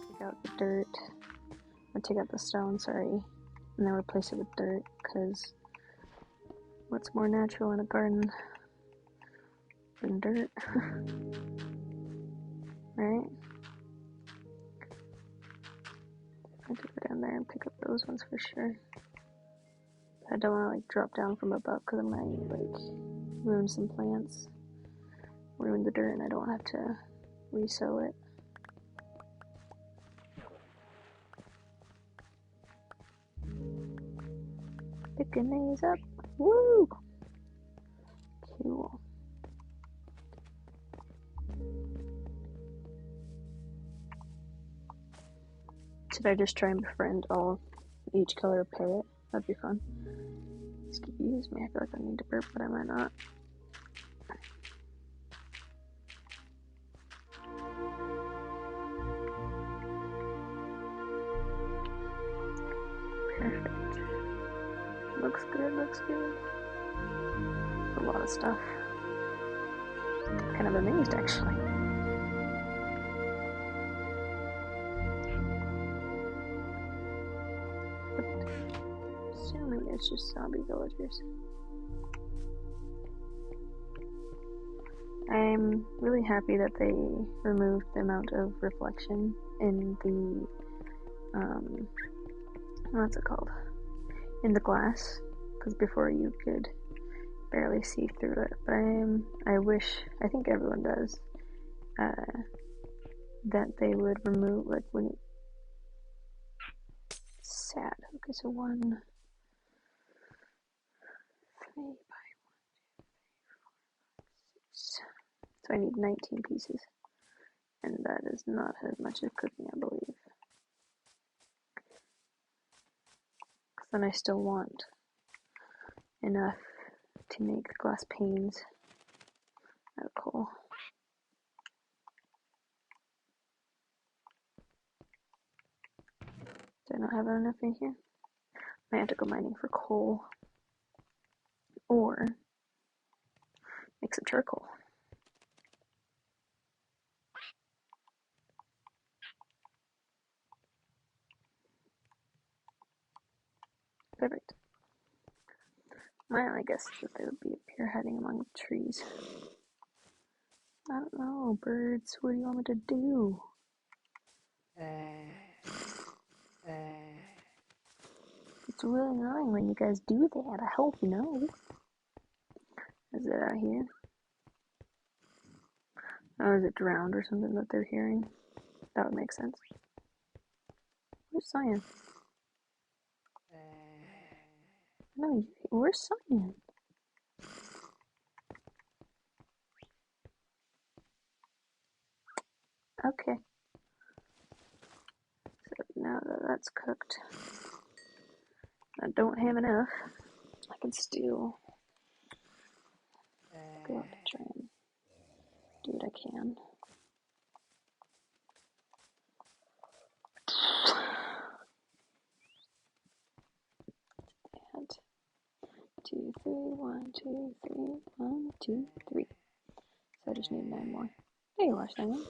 Take out the dirt. Or take out the stone, sorry, and then replace it with dirt, because what's more natural in a garden than dirt? Right? I have to go down there and pick up those ones for sure. I don't want to like drop down from above because I might like ruin some plants, ruin the dirt, and I don't have to re-sow it. Picking these up. Woo! Cool. Should I just try and befriend all each color of parrot? That'd be fun. Excuse me, I feel like I need to burp, but I might not. Perfect. Looks good, looks good. A lot of stuff. Kind of amazed, actually. But assuming it's just zombie villagers. I'm really happy that they removed the amount of reflection in the, what's it called? In the glass, because before you could barely see through it. But I think everyone does, that they would remove, like, when you, sad. Okay, so 1, 3 by 1, 2, 3, 4, 5, 6. So I need 19 pieces, and that is not as much as cooking, I believe. Because then I still want enough to make glass panes out of coal. Do I not have enough in here? I have to go mining for coal, or make some charcoal. Perfect. My only guess is that they would be up here hiding among the trees. I don't know, birds, what do you want me to do? It's really annoying when you guys do that, I hope you know. Is it out here? Oh, is it drowned or something that they're hearing? That would make sense. Where's Cyan? No, where's Cyan? Okay. So now that that's cooked, I don't have enough. I can still go out to try and do what I can. And 2, 3, 1, 2, 3, 1, 2, 3. So I just need 9 more. There you are, Simon.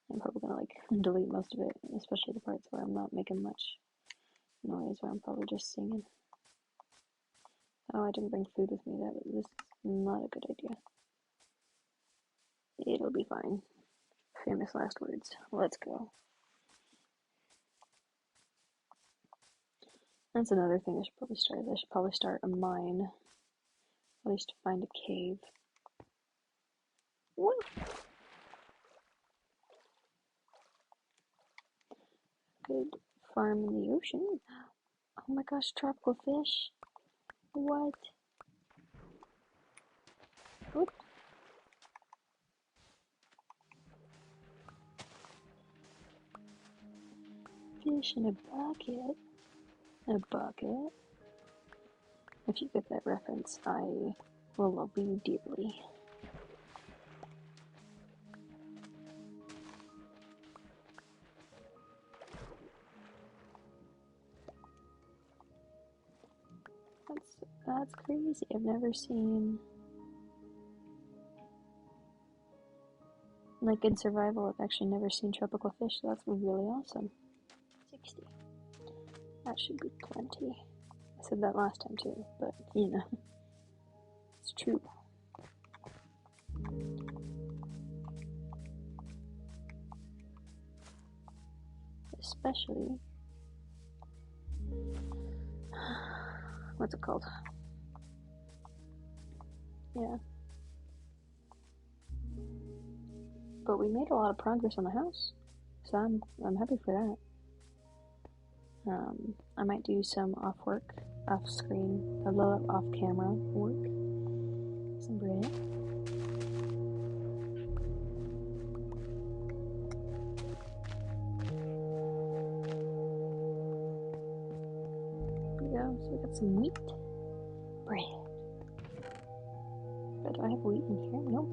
I'm probably gonna delete most of it, especially the parts where I'm not making much noise, where I'm probably just singing. Oh, I didn't bring food with me. This is not a good idea. It'll be fine. Famous last words. Let's go. That's another thing I should probably start. I should probably start a mine. At least find a cave. What? Good farm in the ocean. Oh my gosh, tropical fish. What? Oop. Fish in a bucket. A bucket. If you get that reference, I will love you dearly. That's crazy. I've never seen, like, in survival, I've actually never seen tropical fish, so that's really awesome. 60. That should be plenty. I said that last time too, but you know, it's true. Especially, what's it called? Yeah. But we made a lot of progress on the house, so I'm happy for that. I might do some off screen, a little off camera work. Some bread. There we go. So we got some wheat bread. But do I have wheat in here? Nope.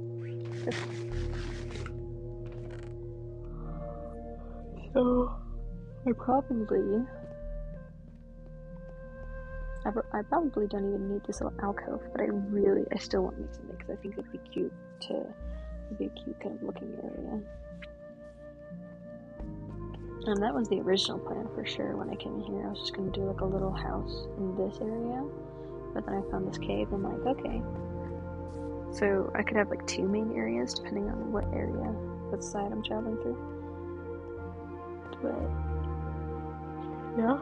So I probably don't even need this little alcove, but I still want to make something because I think it'd be cute kind of looking area. And that was the original plan for sure. When I came in here, I was just gonna do like a little house in this area, but then I found this cave. I'm like, okay, so I could have like 2 main areas depending on what side I'm traveling through. But yeah.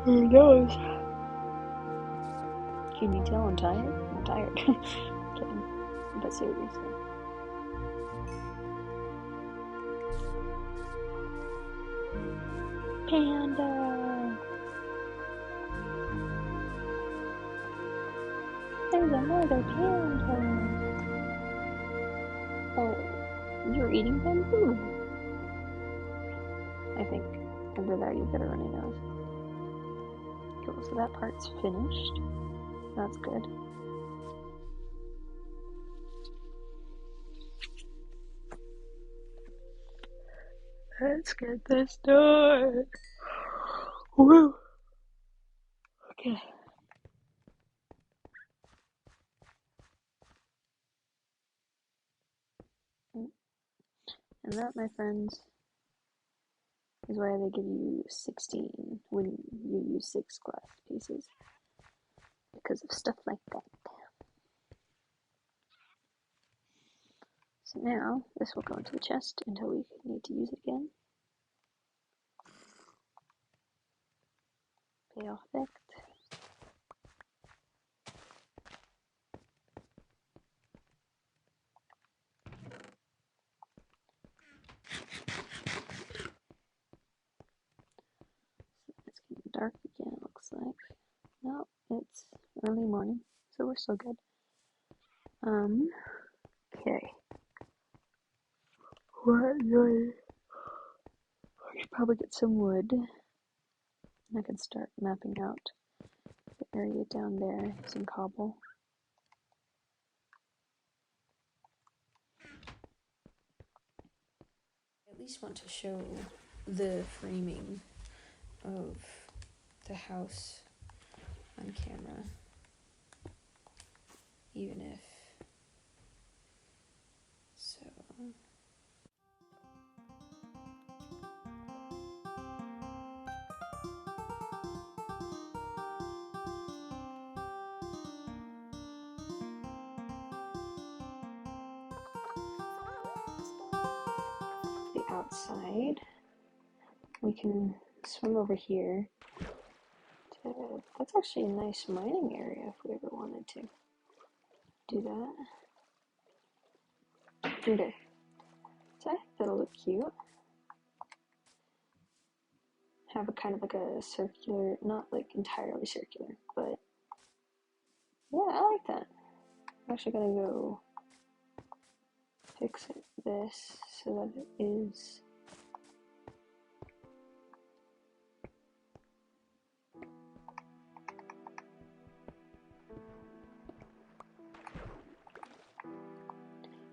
Who knows? Can you tell I'm tired? I'm tired. Kidding. But seriously. Panda! There's another panda! Oh, you're eating bamboo? I think. Under there you've got a runny nose. Cool, so that part's finished. That's good. Let's get this done. Woo! Okay. And that, my friends, is why they give you 16 when you use 6 glass pieces. Because of stuff like that. So now, this will go into the chest until we need to use it again. Perfect. It's getting dark again, it looks like. No, it's early morning, so we're still good. Okay. What do I should probably get some wood. And I can start mapping out the area down there, some cobble. I at least want to show the framing of the house on camera, even if so. The outside, we can swim over here. That's actually a nice mining area if we ever wanted to do that. Okay. So I think that'll look cute. Have a kind of like a circular, not like entirely circular, but yeah, I like that. I'm actually gonna go fix this so that it is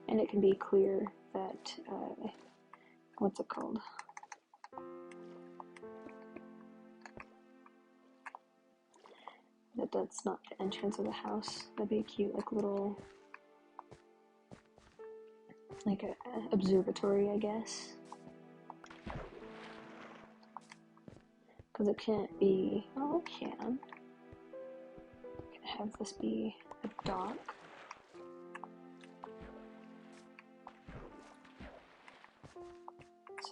and it can be clear that what's it called? That that's not the entrance of the house. That'd be a cute like little like a observatory, I guess. Because it can't be. Oh, it can. Have this be a dock.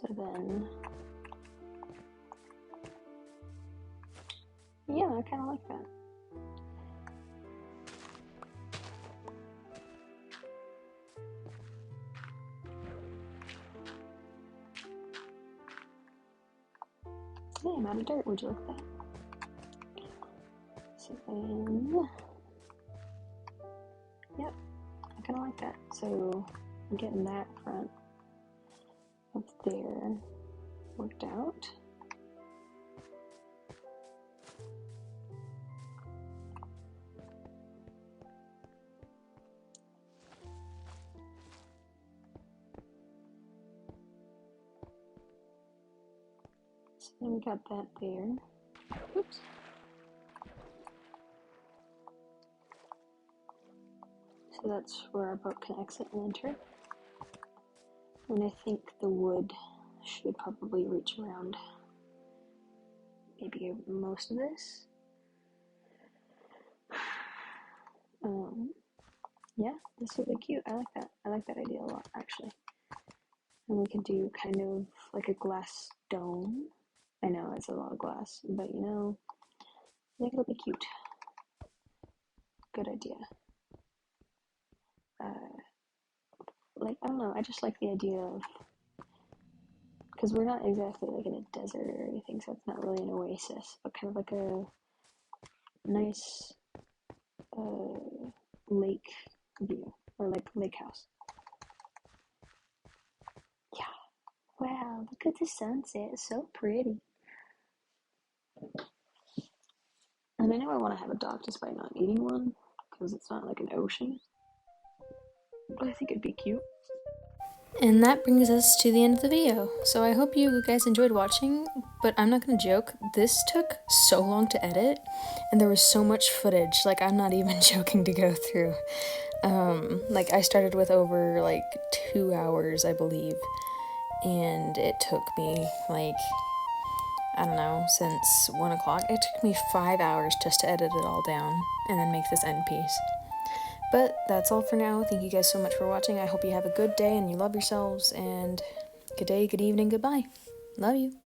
So then, yeah, I kind of like that. Hey, I'm out of dirt. Would you like that? So then, yep, I kind of like that. So I'm getting that front up there worked out. So then we got that there. Oops. So that's where our boat can exit and enter. And I think the wood should probably reach around maybe most of this. Yeah, this will be cute. I like that. I like that idea a lot, actually. And we can do kind of like a glass dome. I know it's a lot of glass, but you know, think it'll be cute. Good idea. Like, I don't know, I just like the idea of, because we're not exactly like in a desert or anything, so it's not really an oasis, but kind of like a nice lake view, or like lake house. Yeah. Wow, look at the sunset. It's so pretty. And I know I want to have a dog despite not needing one, because it's not like an ocean. But I think it'd be cute. And that brings us to the end of the video. So I hope you guys enjoyed watching, but I'm not gonna joke, this took so long to edit, and there was so much footage, like I'm not even joking, to go through. Like I started with over like 2 hours, I believe, and it took me like, I don't know, since 1 o'clock. It took me 5 hours just to edit it all down and then make this end piece. But that's all for now. Thank you guys so much for watching. I hope you have a good day and you love yourselves, and good day, good evening, goodbye. Love you.